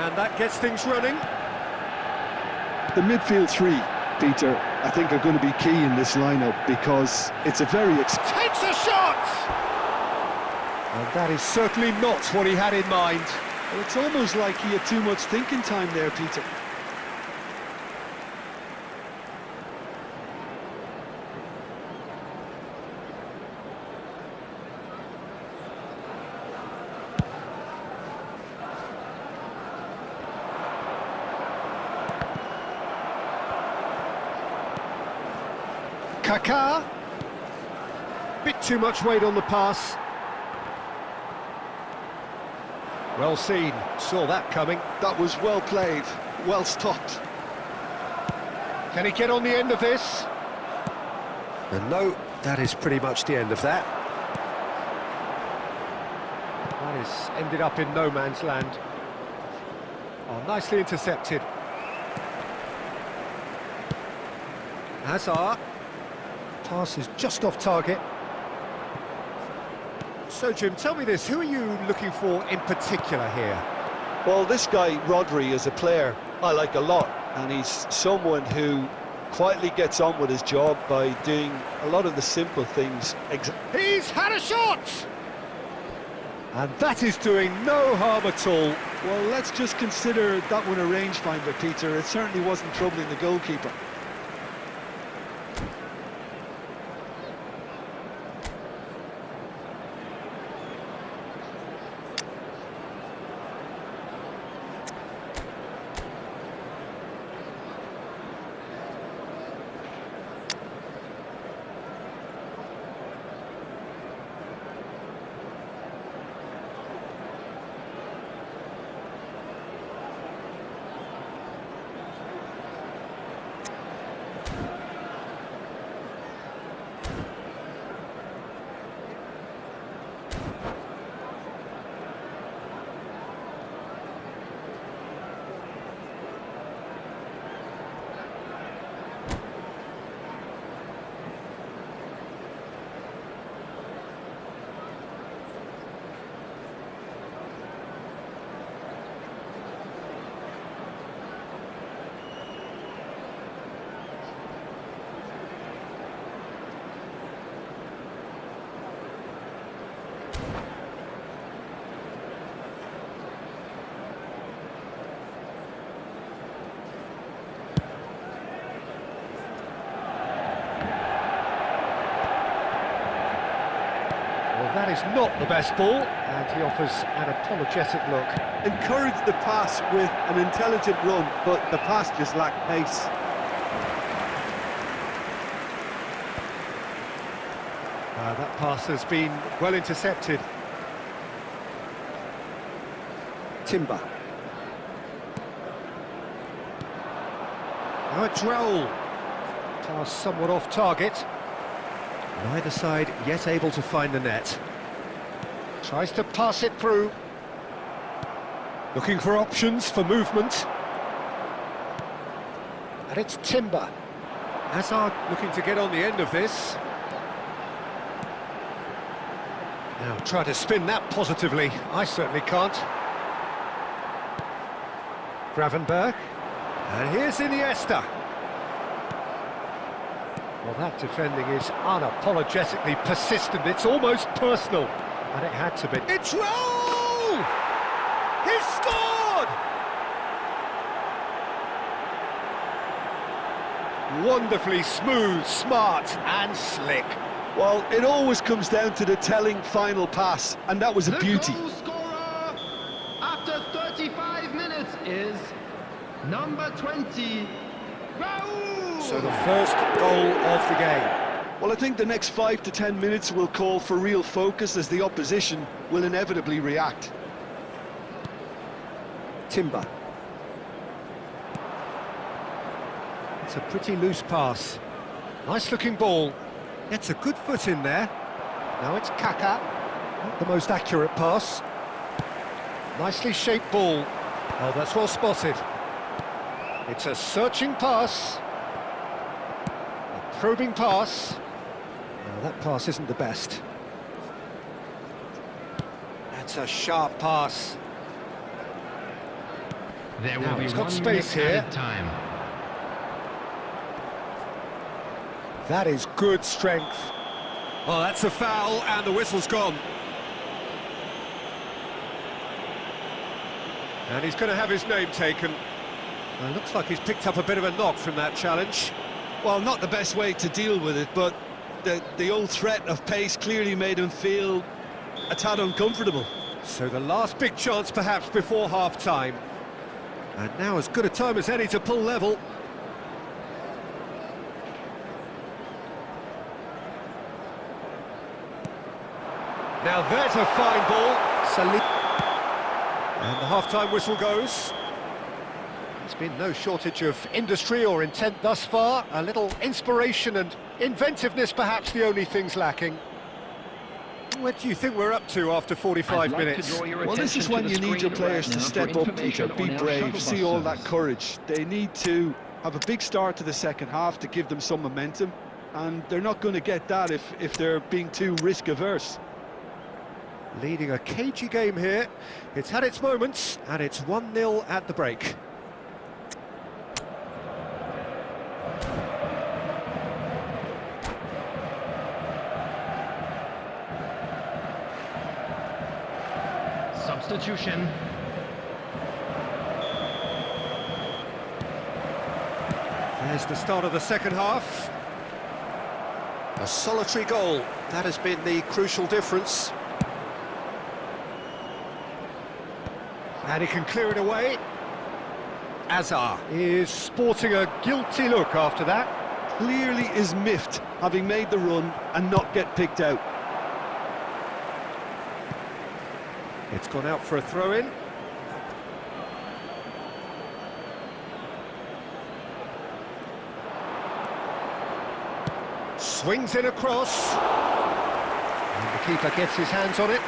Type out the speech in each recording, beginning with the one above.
And that gets things running. The midfield three, Peter, I think are going to be key in this lineup because it's a very... Takes a shot! And that is certainly not what he had in mind. Well, it's almost like he had too much thinking time there, Peter. Kaká. Bit too much weight on the pass. Well seen, saw that coming. That was well played, well stopped. Can he get on the end of this? And no, that is pretty much the end of that. That is ended up in no man's land. Oh, nicely intercepted. Hazard. Pass is just off target. So, Jim, tell me this, who are you looking for in particular here? Well, this guy, Rodri, is a player I like a lot, and he's someone who quietly gets on with his job by doing a lot of the simple things. He's had a shot! And that is doing no harm at all. Well, let's just consider that one a rangefinder, Peter. It certainly wasn't troubling the goalkeeper. Well, that is not the best ball, and he offers an apologetic look. Encouraged the pass with an intelligent run, but the pass just lacked pace. That pass has been well intercepted. Timber. Now a Droll. Pass somewhat off target. Neither side yet able to find the net. Tries to pass it through. Looking for options for movement. And it's Timber. Hazard looking to get on the end of this. Now try to spin that positively. I certainly can't. Gravenberg. And here's Iniesta. Well, that defending is unapologetically persistent. It's almost personal. And it had to be. It's Raul! He's scored! Wonderfully smooth, smart and slick. Well, it always comes down to the telling final pass, and that was a beauty. The goal scorer after 35 minutes is number 20, Raul! So the first goal of the game. Well, I think the next 5 to 10 minutes will call for real focus as the opposition will inevitably react. Timber. It's a pretty loose pass. Nice looking ball. Gets a good foot in there. Now it's Kaká. Not the most accurate pass. Nicely shaped ball. Oh, that's well spotted. It's a searching pass. A probing pass. Now that pass isn't the best. That's a sharp pass. There will Now be he's got 1 space minute here. added time. That is good strength. Well, that's a foul, and the whistle's gone. And he's going to have his name taken. Well, looks like he's picked up a bit of a knock from that challenge. Well, not the best way to deal with it, but the old threat of pace clearly made him feel a tad uncomfortable. So the last big chance perhaps before half-time. And now as good a time as any to pull level. Now there's a fine ball. And the half-time whistle goes. There's been no shortage of industry or intent thus far. A little inspiration and inventiveness perhaps the only things lacking. What do you think we're up to after 45 minutes? Well, this is when you need your players to step up, Peter, be brave, see all that courage. They need to have a big start to the second half to give them some momentum, and they're not going to get that if they're being too risk-averse. Leading a cagey game here. It's had its moments, and it's 1-0 at the break. Substitution. There's the start of the second half. A solitary goal. That has been the crucial difference. And he can clear it away. Azar is sporting a guilty look after that. Clearly is miffed, having made the run and not get picked out. It's gone out for a throw-in. Swings in across. And the keeper gets his hands on it.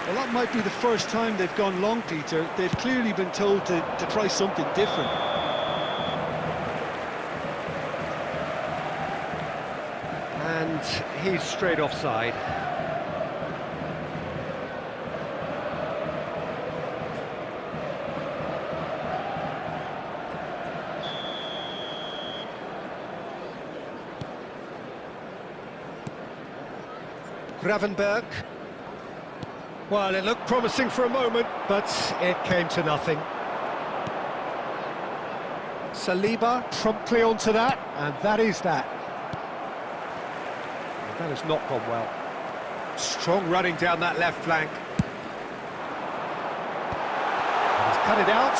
Well, that might be the first time they've gone long, Peter. They've clearly been told to try something different. And he's straight offside. Gravenberg. Well, it looked promising for a moment, but it came to nothing. Saliba promptly onto that, and that is that. That has not gone well. Strong running down that left flank. And he's cut it out.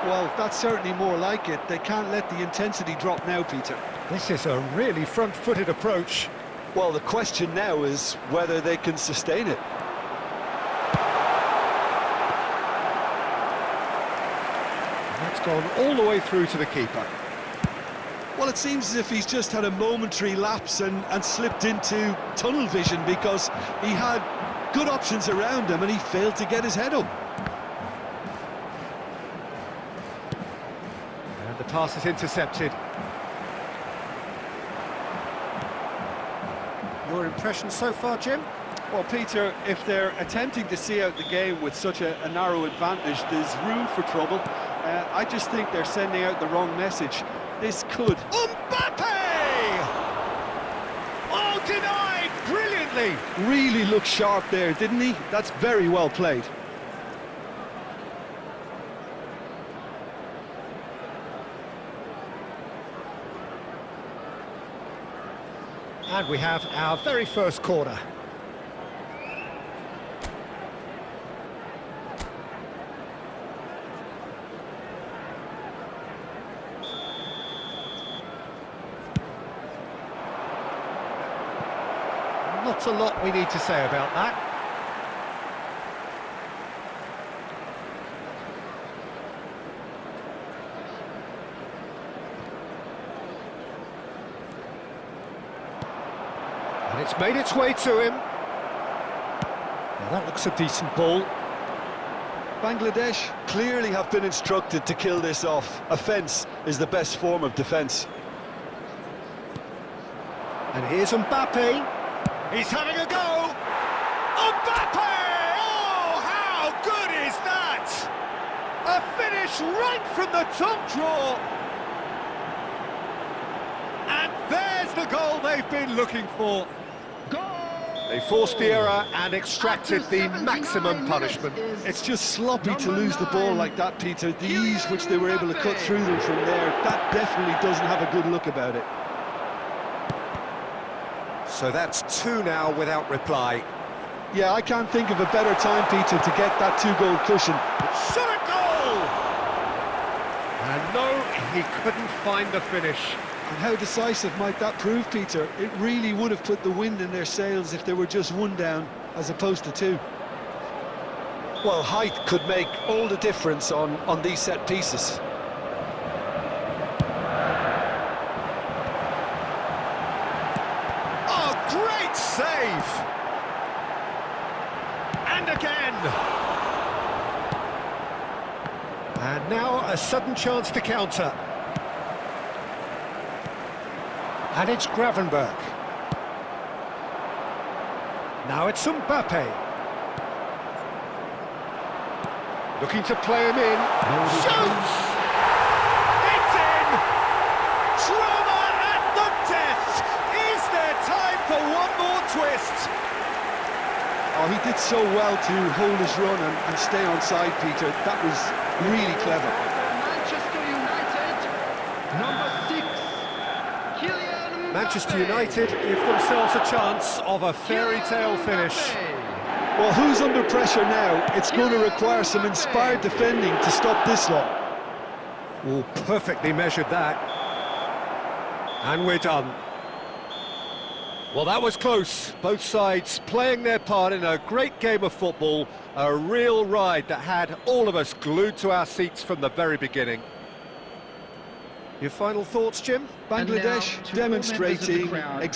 Well, that's certainly more like it. They can't let the intensity drop now, Peter. This is a really front-footed approach. Well, the question now is whether they can sustain it. That's gone all the way through to the keeper. Well, it seems as if he's just had a momentary lapse and slipped into tunnel vision, because he had good options around him and he failed to get his head up. And the pass is intercepted. Your impression so far, Jim? Well, Peter, if they're attempting to see out the game with such a narrow advantage, there's room for trouble. I just think they're sending out the wrong message. This could... Mbappe! Oh, denied brilliantly! Really looked sharp there, didn't he? That's very well played. And we have our very first corner. Not a lot we need to say about that. And it's made its way to him. Now that looks a decent ball. Bangladesh clearly have been instructed to kill this off. Offence is the best form of defence. And here's Mbappe. He's having a go! Mbappe! Oh, how good is that? A finish right from the top draw. And there's the goal they've been looking for. They forced the error and extracted the maximum punishment. It's just sloppy to lose the ball like that, Peter. The ease which they were able to cut through them from there, that definitely doesn't have a good look about it. So that's 2 now without reply. Yeah, I can't think of a better time, Peter, to get that 2-goal cushion. Shot a goal! And no, he couldn't find the finish. And how decisive might that prove, Peter? It really would have put the wind in their sails if they were just 1 down, as opposed to 2. Well, height could make all the difference on these set pieces. Oh, great save! And again! And now a sudden chance to counter. And it's Gravenberch. Now it's Mbappe. Looking to play him in. Shoots! It's in! Drama at the death! Is there time for one more twist? Oh, he did so well to hold his run and stay on side, Peter. That was really clever. Manchester United, number 6. Manchester United give themselves a chance of a fairy tale finish. Well, who's under pressure now? It's going to require some inspired defending to stop this lot. Oh, perfectly measured that. And we're done. Well, that was close. Both sides playing their part in a great game of football. A real ride that had all of us glued to our seats from the very beginning. Your final thoughts, Jim? Bangladesh demonstrating exactly